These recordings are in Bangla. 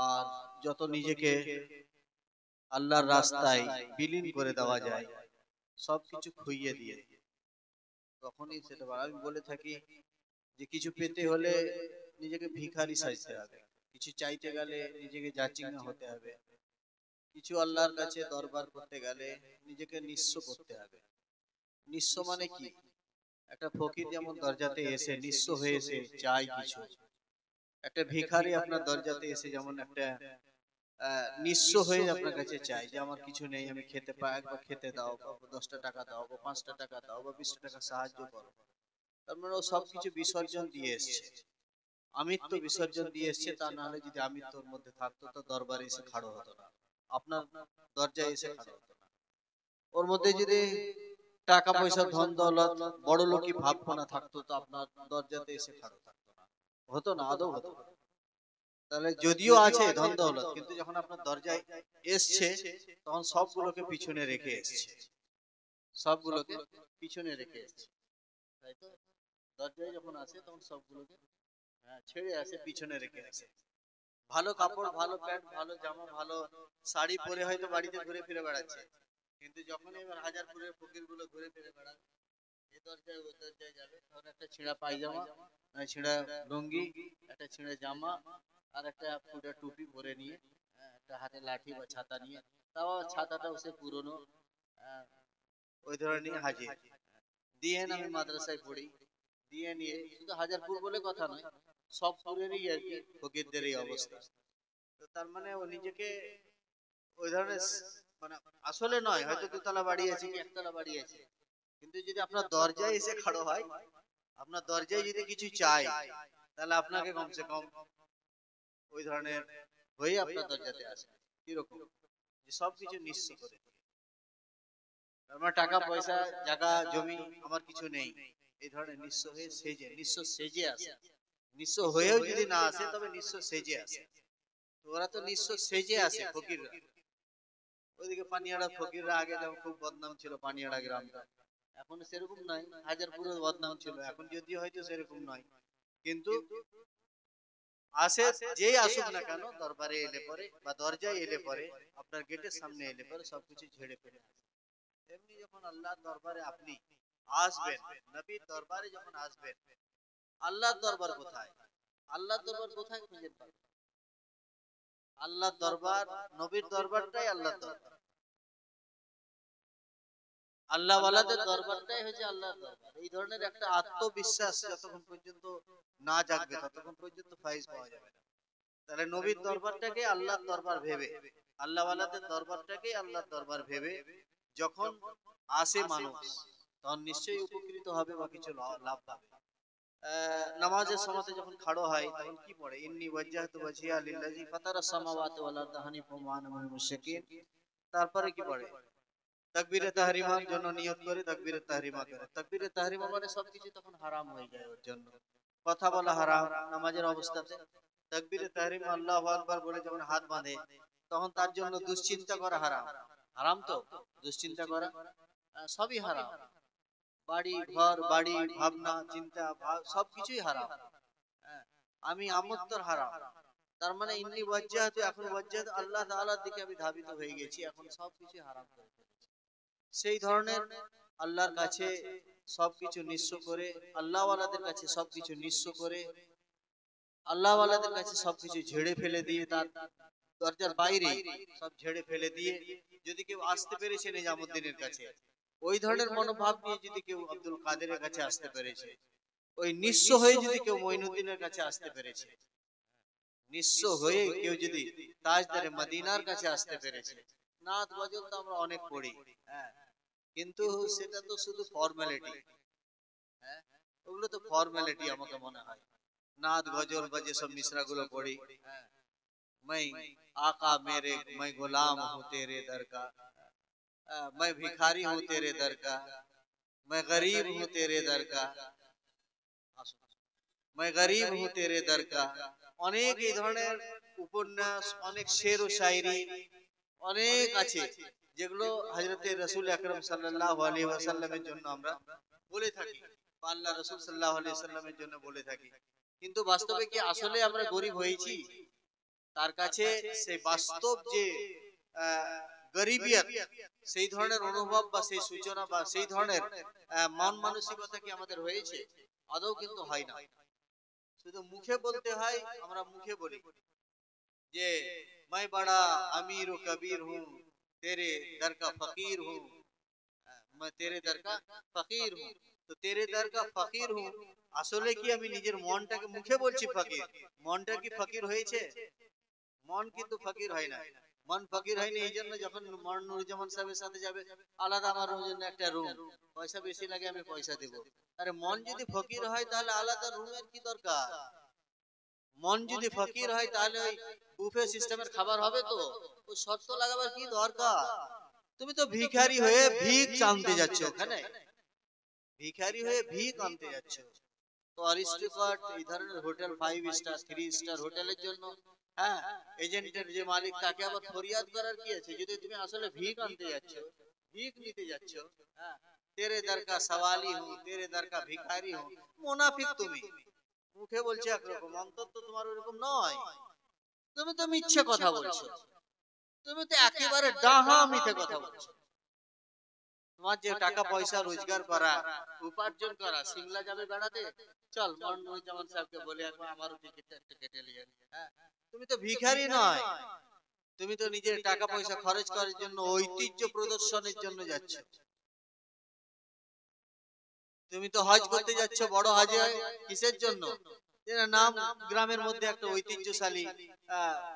আর যত নিজেকে আল্লাহর রাস্তায় বিলীন করে দেওয়া যায়, সবকিছু খুইয়ে দিয়ে তখনই সেটা আমি বলে থাকি যে কিছু পেতে হলে নিজেকে ভিখারি সাজতে হবে, কিছু চাইতে গেলে নিজেকে যাচিঙ্গা হতে হবে, কিছু আল্লাহর কাছে দরবার করতে গেলে নিজেকে নিঃস্ব করতে হবে। নিঃস্ব মানে কি? একটা ফকির যেমন দরজাতে এসে নিঃস্ব হয়ে এসে চাই কিছু, একটা ভিখারি আপনার দরজাতে এসে যেমন একটা নিঃস্ব হয়ে আপনার কাছে চাই যে আমার কিছু নেই, আমি খেতে পাই, একবার খেতে দাও, বা 10টা টাকা দাও, বা 5টা টাকা দাও, বা 20টা টাকা সাহায্য করো। তার মানে ও সবকিছু বিসর্জন দিয়ে এসছে, আমিত্ব বিসর্জন দিয়ে এসছে। তা না হলে যদি আমিত্বর মধ্যে থাকতো তো দরবারে এসে খাড়ো হতো না, আপনার দরজায় এসে খাড়ো হতো না। ওর মধ্যে যদি টাকা পয়সা ধন দৌলত বড় লোকই ভাবনা থাকতো তো আপনার দরজাতে এসে খাড়ো থাকতো না, হতো না, আদৌ হতো না। তাহলে যদিও আছে ধন দৌলত, কিন্তু যখন আপনার দরজায় এসছে তখন সবগুলোকে পিছনে রেখে এসছে, সবগুলোকে পিছনে রেখে এসছে, তাই তো? দরজায় যখন আসে তখন সবগুলোকে ছেড়ে আসে, পিছনে রেখে আসে। ভালো কাপড়, ভালো প্যান্ট, ভালো জামা, ভালো শাড়ি পরে হয়তো বাড়িতে ঘুরে ফিরে বেড়াচ্ছে, কিন্তু যখন এবার হাজারপুরের ফকির গুলো ঘুরে ফিরে বেড়াবে, এ দরজায় ওই দরজায় যাবে, তখন একটা ছেঁড়া পায়জামা, ছেঁড়া লুঙ্গি, একটা ছেঁড়া জামা, আর একটা ফুটা টুপি পরে নিয়ে, একটা হাতে লাঠি বা ছাতা নিয়ে, তাও ছাতাটাও সে পুরনো, ওই ধরনের নিয়ে হাজির। দিয়ে আমি মাদ্রাসায় পড়ি, দিয়ে নিয়ে শুধু হাজারপুর বলে কথা নয়, সব পুরেরই আর কি ফকিরদের এই অবস্থা। তো তার মানে ও নিজেকে ওই ধরনের মানে আসলে নয়, হয়তো দুতলা বাড়ি আছে কি একতলা বাড়ি আছে, কিন্তু যদি আপনার দরজায় এসে খাড়ো হয়, আপনার দরজায় যদি কিছু চাই, তাহলে আপনাকে কমসে কম ওই ধরনের হয়ে আপনার দরজাতে আসে। কিরকম? যে সবকিছু নিঃস্ব করে, আমার টাকা পয়সা জায়গা জমি আমার কিছু নেই, এই ধরনের নিঃস্ব হয়ে সেজে, নিঃস্ব সেজে আসে। নিঃস্ব হয়েও যদি না আসে তবে নিঃস্ব সেজে আসে। তো ওরা তো নিঃস্ব সেজে আসে ফকিররা। ওইদিকে পানিয়াড়া ফকিররা আগে যেমন খুব বদনাম ছিল, পানিয়াড়া গ্রামটা, এখন সেরকম নয়। হাজারপুরের বদনাম ছিল, এখন যদিও হয়তো সেরকম নয়, কিন্তু আসে, যেই আসুক না কেন দরবারে এলে পরে বা দরজায় এলে পরে, আপনার গেটের সামনে এলে পরে সবকিছু ঝেড়ে ফেলে আসে। তেমনি যখন আল্লাহর দরবারে আপনি আসবেন, নবীর দরবারে যখন আসবেন, আল্লাহর দরবার কোথায়? আল্লাহর দরবার কোথায় খুঁজে পাবেন? আল্লাহর দরবার, নবীর দরবারটাই আল্লাহর দরবার, আল্লাহ ওয়ালাদের দরবারটাই হচ্ছে আল্লাহর দরবার। এই ধরনের একটা আত্মবিশ্বাস যতক্ষণ পর্যন্ত না জাগবে ততক্ষণ পর্যন্ত ফাইজ পাওয়া যাবে না। তাহলে নবীর দরবারটাকে আল্লাহর দরবার ভেবে, আল্লাহ ওয়ালাদের দরবারটাকে আল্লাহর দরবার ভেবে যখন আসে মানুষ, তখন নিশ্চয়ই উপকৃত হবে বা কিছু লাভ পাবে। নামাজের সময়তে যখন খাড়ো হয় তখন কি পড়ে? ইন্নী ওয়াজ্জাহতু ওয়াজহিয়া লিল্লাযী ফাতারাস সামাওয়াতি ওয়াল আরদা হানিফাম ওয়া আনা মিনাল মুশরিকিন। তারপরে কি পড়ে? তাকবীরে তাহরিমার জন্য নিয়ত করে তাকবীরে তাহরিমা করে। তাকবীরে তাহরিমা মানে সবকিছু তখন হারাম হয়ে যায় ওর জন্য, কথা বলা হারাম নামাজের অবস্থাতে। তাকবীরে তাহরিমা আল্লাহু আকবার বলে যখন হাত বাঁধে, তখন তার জন্য দুশ্চিন্তা করা হারাম। হারাম তো দুশ্চিন্তা করা, সবই হারাম। বাড়ি ঘর, বাড়ি ভাবনা চিন্তা সবকিছুই হারাম। আমি আমত্তর হারাম। তার মানে ইন্নী ওয়াজ্জাহতু, এখন ওয়াজ্জাহতু আল্লাহ তাআলার দিকে আমি ধাবিত হয়ে গেছি, এখন সবকিছু হারাম করে ফেলেছি। সেই ধরনের আল্লাহর কাছে সবকিছু নিঃস্ব করে, আল্লাহ ওয়ালাদের কাছে সবকিছু নিঃস্ব করে, আল্লাহ ওয়ালাদের কাছে সবকিছু ঝেড়ে ফেলে দিয়ে, তার দরজার বাইরে সব ঝেড়ে ফেলে দিয়ে যদি কেউ আসতে পেরেছে নিজামুদ্দিনের কাছে, ওই ধরনের মনোভাব নিয়ে যদি কেউ আব্দুল কাদেরের কাছে আসতে পেরেছে, ওই নিঃস্ব হয়ে যদি কেউ মঈনুদ্দিনের কাছে আসতে পেরেছে, নিঃস্ব হয়ে কেউ যদি তাজদারে মদিনার কাছে আসতে পেরেছে, নাত গজল তো আমরা অনেক পড়ি, কিন্তু সেটা তো শুধু ফর্মালিটি। ওগুলো তো ফর্মালিটি আমাকে মনে হয়। নাত গজল বা যেসব মিসরা গুলো পড়ি, मैं आका मेरे, मैं गुलाम हूँ तेरे दर का, मैं भिखारी हूँ तेरे दर का, मैं गरीब हूँ तेरे दर का, मैं गरीब हूँ तेरे दर का। অনেক এই ধরনের উপন্যাস, অনেক শের ও শায়রি অনেক আছে, যেগুলো হযরতে রাসূল আকরাম সাল্লাল্লাহু আলাইহি ওয়াসাল্লামের জন্য আমরা বলে থাকি, বা আল্লাহ রাসূল সাল্লাল্লাহু আলাইহি ওয়াসাল্লামের জন্য বলে থাকি। কিন্তু বাস্তবে কি আসলে আমরা গরীব হয়েছি? তার কাছে সেই বাস্তব যে গরিবিয়ত, সেই ধরনের অনুভব বা সেই সূচনা বা সেই ধরনের মন মানসিকতা কি আমাদের হয়েছে? আদৌ কিন্তু হয় না। শুধু মুখে বলতে হয়, আমরা মুখে বলি যে मैं बड़ा अमीर व कबीर हूँ, तेरे दर का फकीर हूँ, मैं तेरे दर का फकीर हूँ। তো তেরে দর কা ফকির হুঁ, আসলে কি আমি নিজের মনটাকে মুখে বলছি ফকির, মনটা কি ফকির হয়েছে? মন কিন্তু ফকির হয় না। মন ফকির হয়নি এই জন্য যখন নুরুজ্জামান সাহেবের সাথে যাবে, আলাদা আমার জন্য একটা রুম, পয়সা বেশি লাগে আমি পয়সা দেব। আরে মন যদি ফকির হয় তাহলে আলাদা রুমের কি দরকার? মন যদি ফকির হয় তাহলে ওই বুফে সিস্টেমের খাবার হবে তো? ওই শর্ত লাগাবার কি দরকার? তুমি তো ভিখারি হয়ে ভিক আনতে যাচ্ছ, ওখানে ভিখারি হয়ে ভিক আনতে যাচ্ছ। তো অরিস্টোক্র্যাট এই ধরনের হোটেল 5 স্টার 3 স্টার হোটেলের জন্য, হ্যাঁ, এজেন্টের যে মালিক তাকে আবার ফরিয়াদ করার কি আছে? যদি তুমি আসলে ভিক আনতে যাচ্ছ, ভিক নিতে যাচ্ছ, হ্যাঁ, তেরে দর কা সওয়ালি হুঁ, তেরে দর কা ভিখারি হুঁ, মুনাফিক তুমি। মুখে বলছে একরকম, অন্তর তো তোমার ওরকম নয়। তুমি তো মিথ্যে কথা বলছো, তুমি তো একেবারে ডাহা মিথ্যে কথা বলছো। তোমার যে টাকা পয়সা রোজগার করা, উপার্জন করা, সিমলা যাবে বেড়াতে, চল নুরুজ্জামান সাহেবকে বলে একবার আমারও টিকিটটা একটু কেটে নিয়ে, হ্যাঁ, তুমি তো ভিখারি নয়, তুমি তো নিজের টাকা পয়সা খরচ করার জন্য, ঐতিহ্য প্রদর্শনের জন্য যাচ্ছ। তুমি তো হজ করতে যাচ্ছ, বড় হজে কিসের জন্য? নাম গ্রামের মধ্যে একটা ঐতিহ্যশালী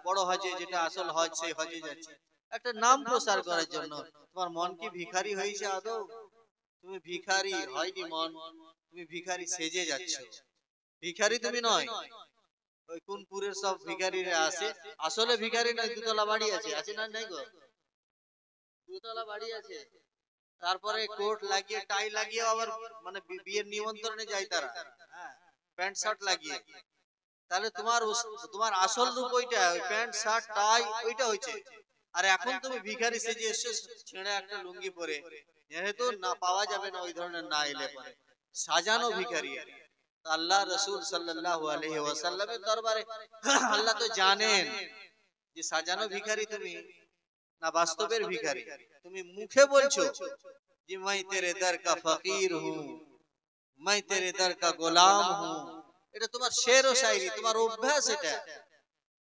বড় হজে, যেটা আসল হজ, সেই হজে যাচ্ছে একটা নাম প্রসার করার জন্য। তোমার মন কি ভিখারি হয়েছে আদৌ? তুমি ভিখারি হয়নি মন, তুমি ভিখারি সেজে যাচ্ছ। ভিখারি তুমি নয়। ওই কোনপুরের সব ভিখারিরা আসে, আসলে ভিখারি নয়। দুতলা বাড়ি আছে, আছে না? নাই গো, দুতলা বাড়ি আছে, তারপরে কোট লাগিয়ে টাই লাগিয়ে আবার মানে বিয়ের নিমন্ত্রণে যায় তারা, হ্যাঁ, প্যান্ট শার্ট লাগিয়ে। তাহলে তোমার আসল রূপ ওইটা, ওই প্যান্ট শার্ট টাই ওইটা হয়েছে। আর এখন তুমি ভিখারি সেজে এসে ছেঁড়া একটা লুঙ্গি পরে, যেহেতু না পাওয়া যাবে না ওই ধরনের না এলে পরে, সাজানো ভিখারি। আল্লাহ রাসূল সাল্লাল্লাহু আলাইহি ওয়াসাল্লামের দরবারে আল্লাহ তো জানেন যে সাজানো ভিখারি তুমি না বাস্তবের ভিখারি। তুমি মুখে বলছো যে मैं तेरे दर का फकीर हूँ, मैं तेरे दर का গোলাম हूँ। এটা তোমার শের ও শায়রি, তোমার অভ্যাস, এটা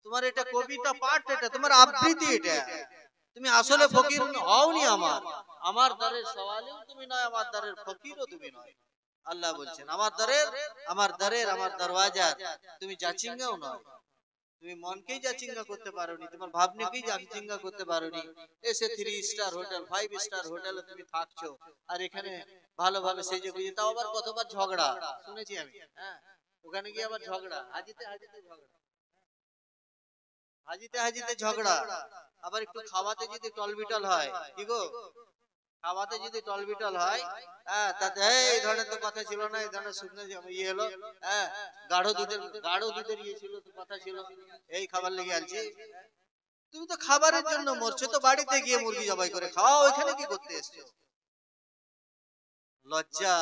তোমার, এটা কবিতা পাঠ, এটা তোমার আবৃত্তি। এটা তুমি আসলে ফকির হওনি। আমার দরের সওয়ালিও তুমি নয়, আমার দরের ফকিরও তুমি নয়। আল্লাহ বলছেন আমার দরওয়াজার তুমি জাচিঙ্গাও নয়। তুমি মনকেই জাচিঙ্গা করতে পারোনি, তোমার ভাবনাকেই জাচিঙ্গা করতে পারোনি। এসে 3 স্টার হোটেল 5 স্টার হোটেলে তুমি থাকছো, আর এখানে ভালোভাবে সেজে গুজে, তাও আবার কতবার ঝগড়া শুনেছি আমি, হ্যাঁ, ওখানে গিয়ে আবার ঝগড়া, হাজিতে ঝগড়া, হাজিতে ঝগড়া। আবার একটু খাওয়াতে যদি টলবিটল হয়, কি গো, খাওয়াতে যদি টলবিটল হয়, হ্যাঁ, তাতে এই ধরনের তো কথা ছিল না, এই ধরনের শুকনো ইয়ে হলো, হ্যাঁ, গাঢ় দুধের ইয়ে ছিল তো কথা ছিল, এই খাবার লেগে আলছি। তুমি তো খাবারের জন্য মরছো, তো বাড়িতে গিয়ে মুরগি জবাই করে খাওয়া, ওইখানে কি করতে এসছো? লজ্জা,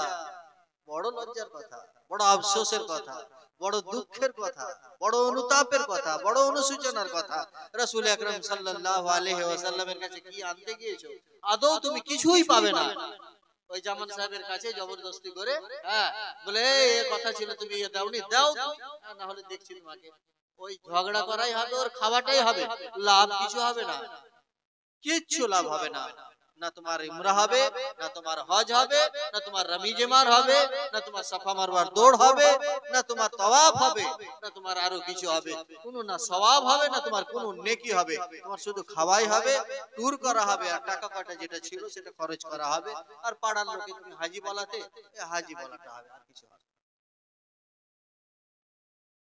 বড় লজ্জার কথা, বড় আফসোসের কথা, বড় দুঃখের কথা, বড় অনুতাপের কথা, বড় অনুশোচনার কথা। রাসূল আকরাম সাল্লাল্লাহু আলাইহি ওয়াসাল্লামের কাছে কি আনতে গিয়েছো? আদৌ তুমি কিছুই পাবে না। ওই জামান সাহেবের কাছে জবরদস্তি করে, হ্যাঁ, বলে এই কথা ছিল, তুমি ইয়ে দাওনি, দাও, না হলে দেখছি তোমাকে। ওই ঝগড়া করাই হবে, ওর খাওয়াটাই হবে, লাভ কিছু হবে না, কিচ্ছু লাভ হবে না। না তোমার ইমরা হবে, না তোমার হজ হবে, না তোমার রমিজেমার হবে, না তোমার সাফা মারওয়ার দৌড় হবে, না তোমার তাওয়াফ হবে, না তোমার আরো কিছু হবে। কোনো না সওয়াব হবে, না তোমার কোনো নেকি হবে। তোমার শুধু খাওয়াই হবে, ট্যুর করা হবে, আর টাকা পয়সা যেটা ছিল সেটা খরচ করা হবে, আর পাড়ার লোকে তুমি হাজি বলাতে হাজি বলাটা হবে, আর কিছু হবে,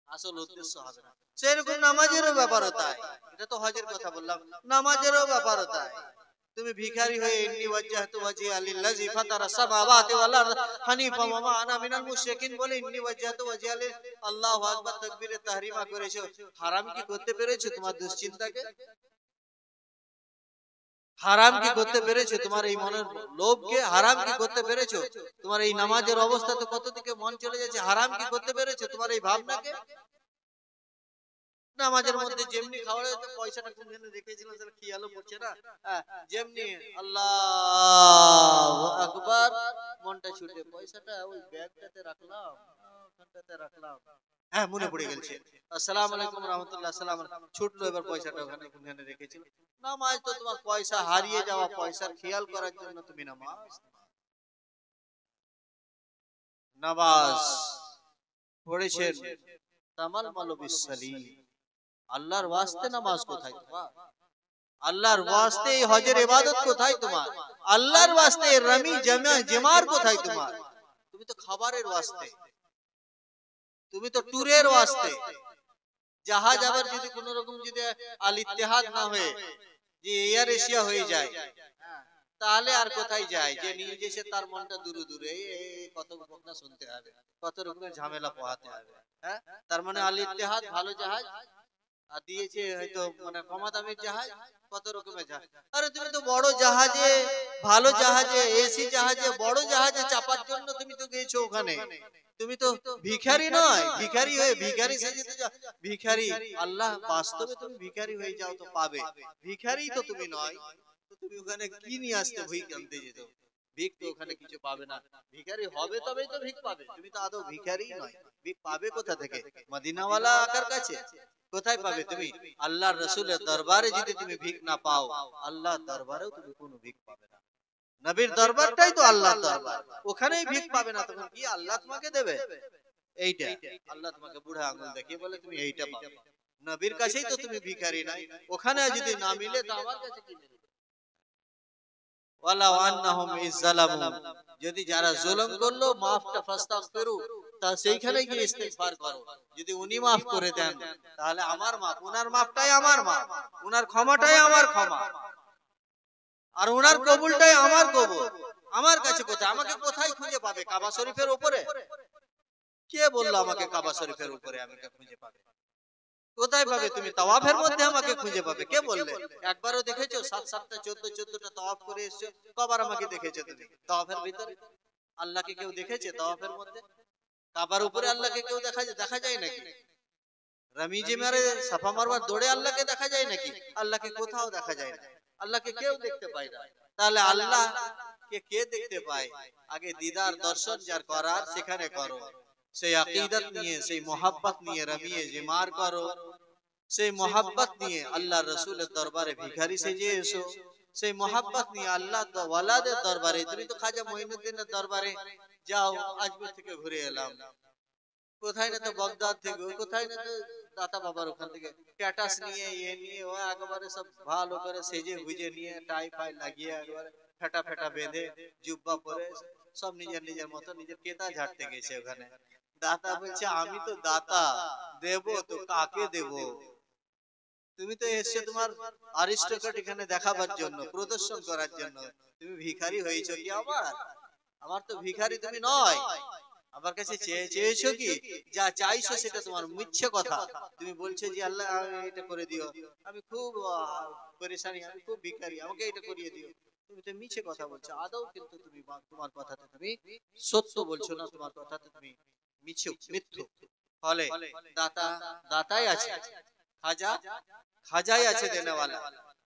আসল উদ্দেশ্য হবে না। সেরকম নামাজেরও ব্যাপারও তাই। এটা তো হজের কথা বললাম, নামাজেরও ব্যাপারও তাই। তুমি ভিখারি হয়ে ইন্নী ওয়াজ্জাহতু ওয়াজহিয়া লিল্লাযী ফাতারাস সামাওয়াতি ওয়াল আরদ হানিফা ওয়া মা আনা মিনাল মুশরিকিন বলে ইন্নী ওয়াজ্জাহতু ওয়াজহিয়া আল্লাহু আকবার তাকবীরে তাহরিমা করেছো। হারাম কি করতে পেরেছো তোমার দুশ্চিন্তাকে? হারাম কি করতে পেরেছো তোমার এই মনের লোভকে? হারাম কি করতে পেরেছো তোমার এই নামাজের অবস্থা? তো কত দিকে মন চলে যাচ্ছে। হারাম কি করতে পেরেছো তোমার এই ভাবনাকে? নামাজের মধ্যে যেমনি খাওয়া হতো পয়সাটা কোনখানে রেখেছিলাম সেটা খেয়ালও পড়ছে না। যেমনি আল্লাহু আকবার মনটা ছুটে পয়সাটা ওই ব্যাগটাতে রাখলাম, ওখানটাতে রাখলাম, হ্যাঁ মনে পড়ে গেছে, আসসালামু আলাইকুম রাহমাতুল্লাহ, আসসালামু আলাইকুম, ছুটলো এবার পয়সাটা ওখানে কোনখানে রেখেছিল। নামাজ তো তোমার পয়সা হারিয়ে যাওয়া পয়সার খেয়াল করার জন্য তুমি নামাজ পড়েছেন। তামাল মালু বিসসালিম, আল্লাহর ওয়াস্তে নামাজ কোথায় তোমার? আল্লাহর ওয়াস্তে হজের ইবাদত কোথায় তোমার? আল্লাহর ওয়াস্তে রমি জমার কোথায় তোমার? তুমি তো খাবারের ওয়াস্তে, তুমি তো ট্যুরের ওয়াস্তে। জাহাজ আবার যদি কোন রকম যদি আল ইত্তেহাদ না হয়ে যে এয়ার এশিয়া হয়ে যায়, তাহলে আর কোথায় যায়? যে নিয়ে যেছে তার মনটা দূরে দূরে, কত বকনা শুনতে হবে, কত রকমের ঝামেলা পোহাতে হবে। হ্যাঁ, তার মানে আল ইত্তেহাদ ভালো জাহাজ, আর দিয়েছে হয়তো মানে কমা দামের জাহাজ, কত রকমের জাহাজ। আরে তুমি তো বড় জাহাজে, ভালো জাহাজে, এসি জাহাজে, বড় জাহাজে চাপার জন্য তুমি তো গেছো ওখানে। তুমি তো ভিখারি নয়, ভিখারি হয়ে ভিখারি সেজে তো ভিখারি। আল্লাহ বাস্তবে তুমি ভিখারি হয়ে যাও তো পাবে, ভিখারি তো তুমি নয়। তো তুমি ওখানে কি নিয়ে আসতে ভিক আনতে যেত? ভিক তো ওখানে কিছু পাবে না। ভিখারি হবে তবেই তো ভিক পাবে, তুমি তো আদৌ ভিখারি নয়। ভিক পাবে কোথা থেকে? মদিনাওয়ালা আকার কাছে কোথায় পাবে তুমি? আল্লাহর রাসূলের দরবারে যদি তুমি ভিক না পাও, আল্লাহর দরবারেও তুমি কোনো ভিক পাবে না। নবীর দরবারটাই তো আল্লাহর দরবার, ওখানেই ভিক পাবে না, তখন কি আল্লাহ তোমাকে দেবে? এইটা আল্লাহ তোমাকে বুড়া আঙ্গুল দেখিয়ে বলে তুমি এইটা পাবে। নবীর কাছেই তো তুমি ভিখারি নাই, ওখানে যদি না মিলে তো আমার কাছে কি মিলবে? ওয়ালাউ আন্নাহুম ইযলামু, যদি যারা জুলুম করলো মাফটা ফাস্তাগফিরু, তা সেইখানে গিয়ে ইস্তিগফার করো। যদি উনি মাফ করে দেন তাহলে আমার মাফ, উনার মাফটাই আমার মাফ, উনার ক্ষমাটাই আমার ক্ষমা, আর উনার কবুলটাই আমার কবুল। আমার কাছে কোথায়? আমাকে কোথায় খুঁজে পাবে? কাবা শরীফের উপরে? কে বললো আমাকে কাবা শরীফের উপরে আমাকে খুঁজে পাবে? কোথায় পাবে? তুমি তাওয়াফের মধ্যে আমাকে খুঁজে পাবে। কে বললে? একবারও দেখেছো? 7-7টা 14-14টা তাওয়াফ করে এসেছো, কবার আমাকে দেখেছো তুমি তাওয়াফের ভিতরে? আল্লাহকে কেউ দেখেছে তাওয়াফের মধ্যে? কাবার উপরে আল্লাহকে কেউ দেখা যায় নাকি? রামিজে মারে সাফা মারওয়ার দৌড়ে আল্লাহকে দেখা যায় নাকি? আল্লাহকে কোথাও দেখা যায় না, আল্লাহকে কেউ দেখতে পায় না। তাহলে আল্লাহ কে দেখতে পায়? আগে দিদার দর্শন যার করার সেখানে করো, সেই আকীদত নিয়ে, সেই মোহাব্বত নিয়ে রমিয়ে জিমার করো, সেই মোহাব্বত নিয়ে আল্লাহ রসুলের দরবারে ভিখারি সেজে এসো, সেই মোহাব্বত নিয়ে আল্লাহ ওয়ালাদের দরবারে। তুমি তো খাজা মঈনুদ্দিনের দরবারে যাও, আজমির থেকে ঘুরে এলাম, কোথায় না তো বগদাদ থেকে, কোথায় না তো দাতা বাবার ওখান থেকে স্ট্যাটাস নিয়ে নিয়ে ও একেবারে সব ভালো করে সেজে গুজে নিয়ে টাই ফাই লাগিয়ে একেবারে ফেটা ফেটা বেঁধে জুব্বা পরে সব নিজের নিজের মতো নিজের কেতা ঝাড়তে গেছে ওখানে। দাতা বলছে আমি তো দাতা, দেব তো কাকে দেব? তুমি তো এসছো তোমার আরিস্টোক্রেট এখানে দেখাবার জন্য, প্রদর্শন করার জন্য। তুমি ভিখারি হয়েছো কি? আমার তো ভিখারি তুমি নয়। আমার কাছে চেয়েছো কি? যা চাইছো সেটা তোমার মিথ্যে কথা। তুমি বলছো যে আল্লাহ এটা করে দিও, আমি খুব পরেশানি, আমি খুব ভিখারি, আমাকে এটা করিয়ে দিও। তুমি তো মিছে কথা বলছো। আদৌ কিন্তু তুমি তোমার কথাতে তুমি সত্য বলছো না, তোমার কথাতে তুমি মিথ্যু। ফলে দাতাই আছে, খাজাই আছে দেনেওয়ালা,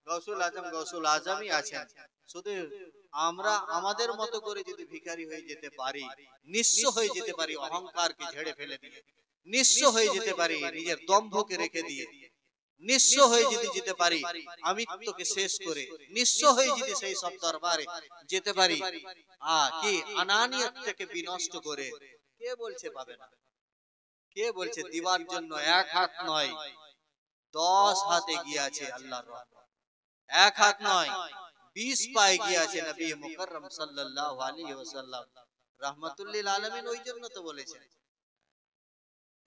গৌসুল আজমই আছেন। শুধু আমরা আমাদের মতো করে যদি ভিখারি হয়ে যেতে পারি, নিঃস্ব হয়ে যেতে পারি, অহংকারকে ঝেড়ে ফেলে দিয়ে নিঃস্ব হয়ে যেতে পারি, নিজের দম্ভকে রেখে দিয়ে নিঃস্ব হয়ে যদি যেতে পারি, আমিত্বকে শেষ করে নিঃস্ব হয়ে যদি সেই সব দরবারে যেতে পারি, কি আনানিয়তকে বিনষ্ট করে, কে বলছে পাবে না? কে বলছে দিবার জন্য এক হাত নয় 10 হাত এগিয়ে আছে আল্লাহর রহমত, এক হাত নয় 20 পা এগিয়ে আছে নবী মুকাররম সাল্লাল্লাহু আলাইহি ওয়াসাল্লাম রাহমাতুল লিল আলামিন। ওই জন্য তো বলেছেন,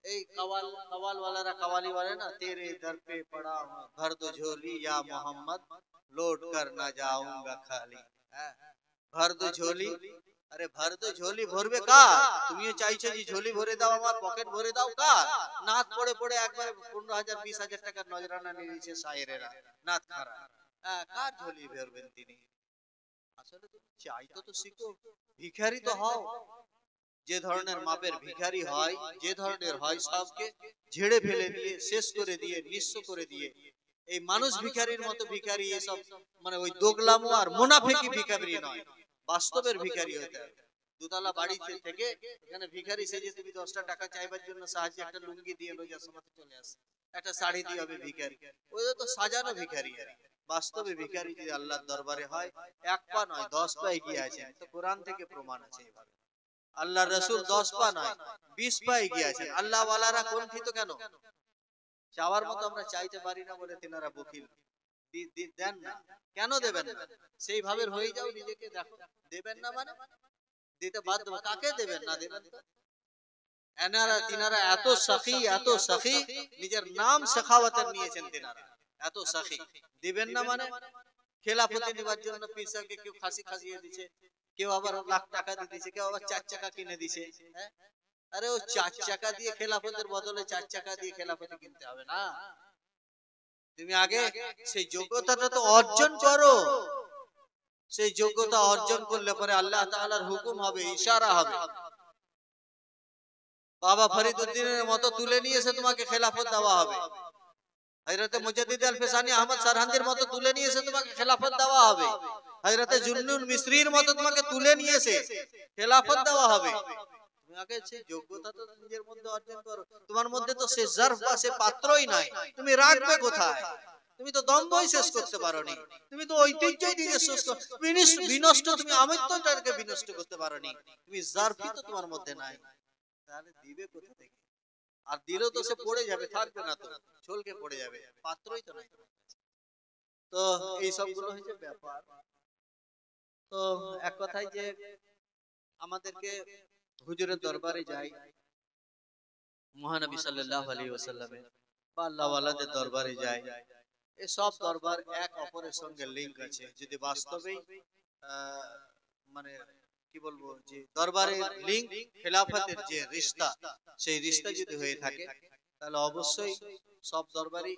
এই কওয়াল ওয়ালারা কওয়ালি বলে না, তেরে দর পে পড়া ভর দো ঝোলি ইয়া মোহাম্মদ লৌট কর না যাऊंगा খালি। ভর দো ঝোলি, আরে ভর দো ঝোলি ভরবে কার? তুমিও চাইছো যে ঝোলি ভরে দাও, আমার পকেট ভরে দাও কার? নাত পড়ে পড়ে একবার 15,000 20,000 টাকার নজরানা নিয়ে নিয়েছে শায়েরেরা, নাত খারা। কার ঝোলি ভরবেন তিনি? আসলে তুমি চাইতো তো শিখো, ভিখারি তো হও। যে ধরনের মাপের ভিখারি হয়, যে ধরনের হয়, সবকে ঝেড়ে ফেলে দিয়ে, শেষ করে দিয়ে, নিঃস্ব করে দিয়ে এই মানুষ ভিখারির মতো ভিখারি, এসব মানে ওই দোগলামো আর মুনাফিকি ভিখারি নয়, বাস্তবের ভিখারি হতে হবে। দুতলা বাড়ি থেকে এখানে ভিখারি সেজে তুমি 10টা টাকা চাইবার জন্য সাহায্যে একটা লুঙ্গি দিয়ে রোজার সময় চলে আসে, একটা শাড়ি দিয়ে হবে ভিখারি, ওই তো সাজানো ভিখারি। বাস্তবে ভিখারি যদি আল্লাহর দরবারে হয়, 1 পা নয় 10 পা এগিয়ে আছেন, তো কোরআন থেকে প্রমাণ আছে এইভাবে। আল্লাহ রাসূল 10 পা নয় 20 পা এগিয়ে আছেন। আল্লাহ ওয়ালারা কুণ্ঠিত কেন? চাওয়ার মতো আমরা চাইতে পারি না বলে তিনারা বকিল, দেন না। কেন দেবেন না? সেই ভাবে হয়ে যাও নিজেকে, দেখো দেবেন না মানে দিতে বাধ্য। কাকে দেবেন না? দেবেন তো। তিনারা এত সাখী, নিজের নাম শেখাওয়াতের নিয়েছেন তিনারা, এত সাখী। দিবেন না মানে খেলাফতি নেবার জন্য পীর সাহেবকে কেউ ফাঁসি খাইয়ে দিছে, কেউ আবার লাখ টাকা দিয়ে দিছে, কেউ আবার 4 চাকা কিনে দিছে। আরে ও 4 চাকা দিয়ে খেলাফতের বদলে 4 চাকা দিয়ে খেলাফতি কিনতে হবে না। তুমি আগে সেই যোগ্যতাটা তো অর্জন করো। সেই যোগ্যতা অর্জন করলে পরে আল্লাহ তাআলার হুকুম হবে, ইশারা হবে। বাবা ফরিদউদ্দিনের মতো তুলে নিয়ে এসে তোমাকে খেলাফত দেওয়া হবে। হযরতে মুজাদ্দিদ আল-ফিসানি আহমদ সারহান্দির মতো তুলে নিয়ে এসে তোমাকে খেলাফত দেওয়া হবে। হযরতে জুন্নুন মিসরির মতো তোমাকে তুলে নিয়ে এসে খেলাফত দেওয়া হবে। তুমি আগে সেই যোগ্যতা তো নিজের মধ্যে অর্জন করো। তোমার মধ্যে তো সে জারফ বা সে পাত্রই নাই, তুমি রাখবে কোথায়? তুমি তো দ্বন্দ্বই শেষ করতে পারোনি, তুমি তো ঐতিহ্যই নিজে বিনষ্ট, তুমি আমিত্বটাকে বিনষ্ট করতে পারোনি, তুমি জারফই তো তোমার মধ্যে নাই, তাহলে দিবে কোথা থেকে? আর দিলেও তো সে পড়ে যাবে, থাকবে না, তো ছলকে পড়ে যাবে, পাত্রই তো নাই। তো এই সবগুলো হচ্ছে ব্যাপার। তো এক কথায় যে আমাদেরকে হুজুরের দরবারে যাই, মহানবী সাল্লাল্লাহু আলাইহি ওয়াসাল্লামের বা আল্লাহ ওয়ালাদের দরবারে যাই, এই সব দরবার এক অপরের সঙ্গে লিংক আছে। যদি বাস্তবেই মানে কি বলবো, যে দরবারের লিংক, খেলাফতের যে রিশতা, সেই রিশতা যদি হয়ে থাকে, তাহলে অবশ্যই সব দরবারই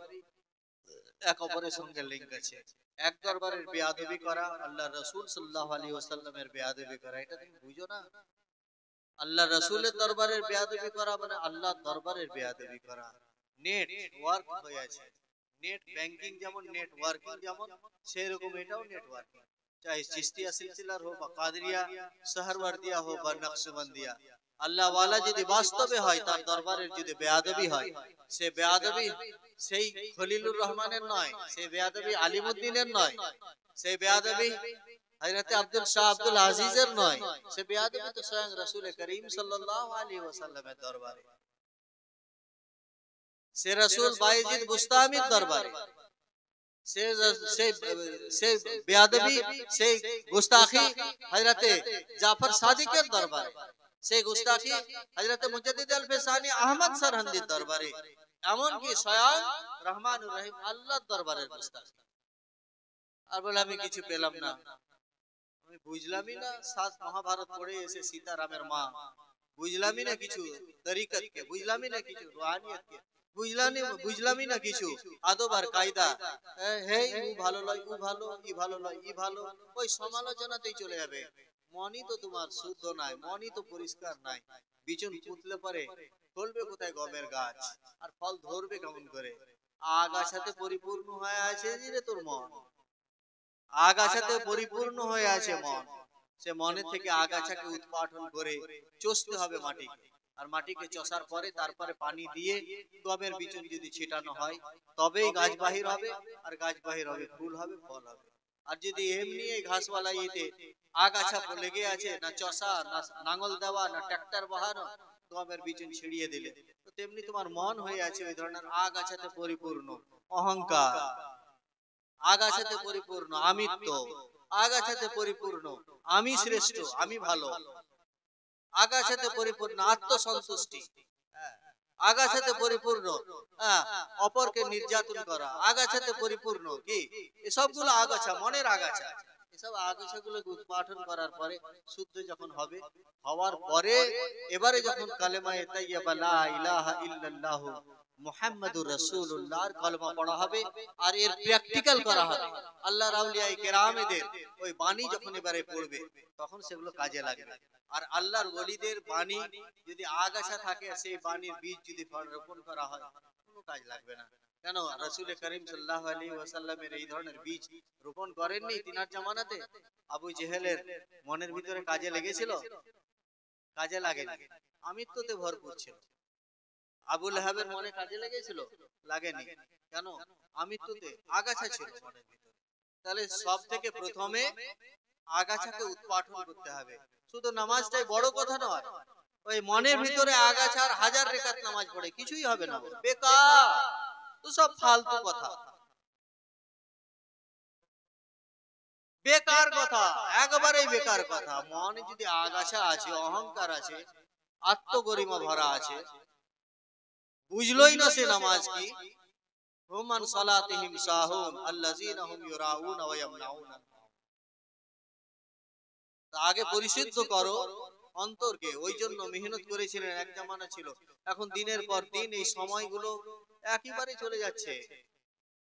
এক অপরের সঙ্গে লিংক আছে। এক দরবারের বেয়াদবি করা, আল্লাহ রাসূল সাল্লাল্লাহু আলাইহি ওয়াসাল্লামের বেয়াদবি করা, এটা তুমি বুঝো না? আল্লাহ রাসূলের দরবারের বেয়াদবি করা মানে আল্লাহর দরবারের বেয়াদবি করা। নেট ওয়ার্ক হয়ে আছে, নেট ব্যাংকিং যেমন নেটওয়ার্কিং যেমন, সেই রকম এটাও নেটওয়ার্কিং। চাই চিশতিয়া সিলসিলার হোক বা কাদরিয়া সাহারওয়ার্দিয়া হোক বা নকশবন্দিয়া, আল্লাহ ওয়ালা যদি বাস্তবে হয়, তার দরবারের যদি বেয়াদবি হয়, সে বেয়াদবি সেই খলিলুর রহমানের নয়, সেই বেয়াদবি আলিমউদ্দিনের নয়, সেই বেয়াদবি হযরত আব্দুল শাহ আব্দুল আজিজের নয়, সে বেয়াদবি তো স্বয়ং রাসূল করিম সাল্লাল্লাহু আলাইহি ওয়াসাল্লামের দরবারে, সে রাসূল বায়েজিদ বুস্তামির দরবারে, সে বেয়াদবি, সে গুস্তাখি হযরতে জাফর সাদিকের দরবারে, সে গুস্তাখি হযরতে মুজাদ্দিদ আল-ফিসানি আহমদ সারহান্দির দরবারে, এমন কি স্বয়ং রহমানুর রহিম আল্লাহর দরবারের গুস্তাখি। আর বলে আমি কিছু পেলাম না, আমি বুঝলামই না 7 মহাভারত পড়ে এসে সীতারামের মা, বুঝলামই না কিছু তরিকতকে, বুঝলামই না কিছু রুহানিয়তকে, বুঝলামই না কিছু আদব আর কায়দা। হে ই ভালো লয়, ও ভালো, ই ভালো লয়, ই ভালো, ওই সমালোচনাতেই চলে যাবে। মনই তো তোমার শুদ্ধ নাই, মনই তো পরিষ্কার নাই। বিচুন পুতলে পরে ফলবে কোথায় গমের গাছ, আর ফল ধরবে কেমন করে? আগাছাতে পরিপূর্ণ হয়ে আছে রে তোর মন, আগাছাতে পরিপূর্ণ হয়ে আছে মন। সে মনে থেকে আগাছাকে উৎপাটন করে চষতে হবে মাটিকে, আর মাটিকে চষার পরে তারপরে পানি দিয়ে গমের বিচুন যদি ছিটানো হয়, তবেই গাছ বাহির হবে, আর গাছ বাহির হবে, ফুল হবে, ফল হবে। আর যদি এমনি এই ঘাসওয়ালা ইতে আগাছা লেগে আছে, না চষা, না নাঙ্গল দেওয়া, না ট্রাক্টর বহানো, গমের বিচুন ছিড়িয়ে দিলে, তো তেমনি তোমার মন হয়ে আছে ওই ধরনের আগাছাতে পরিপূর্ণ অহংকার, আগাছাতে পরিপূর্ণ আমিত্ব, আগাছাতে পরিপূর্ণ আমি শ্রেষ্ঠ, আমি ভালো, আগাছাতে পরিপূর্ণ আত্মসন্তুষ্টি, আগাছাতে পরিপূর্ণ অপরকে নির্যাতন করা, আগাছাতে পরিপূর্ণ কি, এসবগুলো আগাছা, মনের আগাছা। এসব আগাছাগুলোকে উৎপাটন করার পরে শুদ্ধ যখন হবে, হওয়ার পরে এবারে যখন কালেমায়ে তাইয়্যিবা লা ইলাহা ইল্লাল্লাহ মুহাম্মাদুর রাসূলুল্লাহর কলমা পড়া হবে আর এর প্র্যাকটিক্যাল করা হবে, আল্লাহর আউলিয়া কেরামদের ওই বাণী যখন এবারে পড়বে তখন সেগুলো কাজে লাগবে। আর আল্লাহর ওলিদের বাণী যদি আগাছা থাকে, সেই বাণীর বীজ যদি রোপণ করা হয় কোনো কাজ লাগবে না। কেন রাসূল করিম সাল্লাল্লাহু আলাইহি ওয়াসাল্লামের এই ধরনের বীজ রোপণ করেননি তিনার জামানাতে? আবু জেহেলের মনের ভিতরে কাজে লেগেছিল? কাজে লাগেনি, আমিত্বতে ভরপুর ছিল। আবু লাহাবের মনে কাজে লেগেছিল? লাগেনি। কেন? আমিত্বতে আগাছা ছিল মনের ভিতরে। তাহলে সব থেকে প্রথমে আগাছাকে উৎপাটন করতে হবে। শুধু নামাজটাই বড় কথা নয়, ওই মনের ভিতরে আগাছার হাজার রেকাত নামাজ পড়ে কিছুই হবে না, বেকার, তো সব ফালতু কথা, বেকার কথা, একবারেই বেকার কথা। মনে যদি আগাছা আছে, অহংকার আছে, আত্মগরিমা ভরা আছে, বুঝলোই না সে নামাজ কি। হুমান সালাতিহিম সাহুন আল্লাযীনা হুম ইউরাউনা ওয়া ইয়ামনাউনা। আগে পরিশুদ্ধ করো অন্তরকে। ওই জন্য মেহনত করেছিলেন, এক জামানা ছিল। এখন দিনের পর দিন এই সময়গুলো একেবারে চলে যাচ্ছে,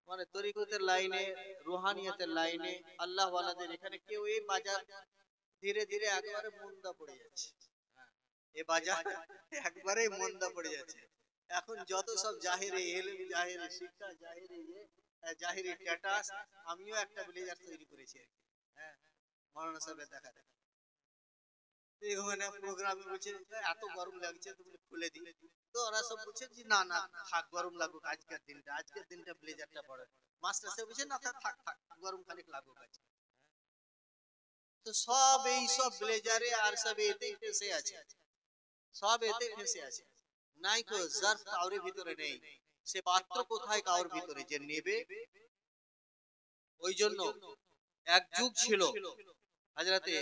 মানে তরিকতের লাইনে, রুহানিয়াতের লাইনে, আল্লাহ ওয়ালাদের এখানে কেউ এই বাজার ধীরে ধীরে একবারে মন্দা পড়ে যাচ্ছে। এই বাজার একবারে মন্দা পড়ে যাচ্ছে। এখন যত সব জাহিরে ইলম, জাহিরে শিক্ষা, জাহিরে স্ট্যাটাস, আমিও একটা ব্লেজার তৈরি করেছি, হ্যাঁ, মাওলানা সাহেবের দেখা দেখা। প্রোগ্রামে বলছে এত গরম লাগছে, তুমি খুলে দিই, তো ওরা সব বলছে যে না না থাক, গরম লাগুক, আজকের দিনটা ব্লেজারটা পরে। মাস্টার সাহেব বলছে না থাক থাক থাক, গরম খানিক লাগুক আজকে। তো সব এই সব ব্লেজারে আর সব এতেই ফেসে আছে, সব এতে ফেসে আছে। নাই কো জারফ কাউরের ভিতরে নেই, সে পাত্র কোথায় কাউর ভিতরে যে নেবে। ওই জন্য এক যুগ ছিল হযরতে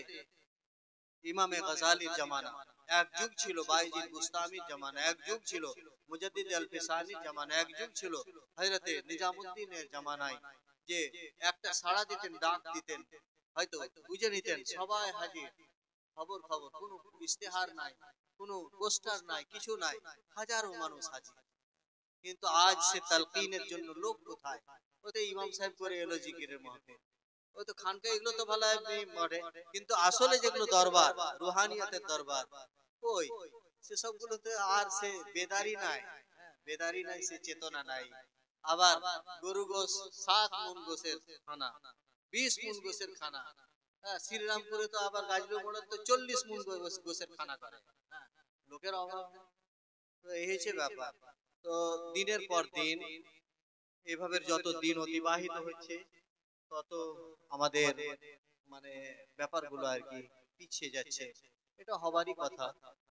ইমামে গজালির জামানা, এক যুগ ছিল বাইজিদ বুস্তামির জামানা, এক যুগ ছিল মুজাদ্দিদ আল-ফিসানির জামানা, এক যুগ ছিল হযরতে নিজামউদ্দিনের জামানায়, যে একটা সাড়া দিতেন, ডাক দিতেন, হয়তো বুঝে নিতেন সবাই হাজির, খবর খবর, কোনো ইশতেহার নাই, কোনো পোস্টার নাই, কিছু নাই, হাজারো মানুষ হাজির। কিন্তু আজ সে তালকিনের জন্য লোক কোথায়? ওতে ইমাম সাহেব করে এলো জিকিরের মাহফিল, ওই তো খানকা, এগুলো তো ভালো মরে, কিন্তু আসলে যেগুলো দরবার, রুহানিয়াতের দরবার, কই সে সবগুলোতে আর সে বেদারি নাই, বেদারি নাই, সে চেতনা নাই। আবার গরু গোশ 7 মণ গোশের খানা, 20 মণ গোশের খানা, হ্যাঁ, শ্রীরামপুরে তো আবার গাজলু মোড়ে তো 40 মণ গোশের খানা করে, হ্যাঁ, লোকের অভাব নেই। তো এই হচ্ছে ব্যাপার। তো দিনের পর দিন এভাবে যত দিন অতিবাহিত হচ্ছে তত আমাদের মানে ব্যাপারগুলো আর কি পিছিয়ে যাচ্ছে, এটা হবারই কথা।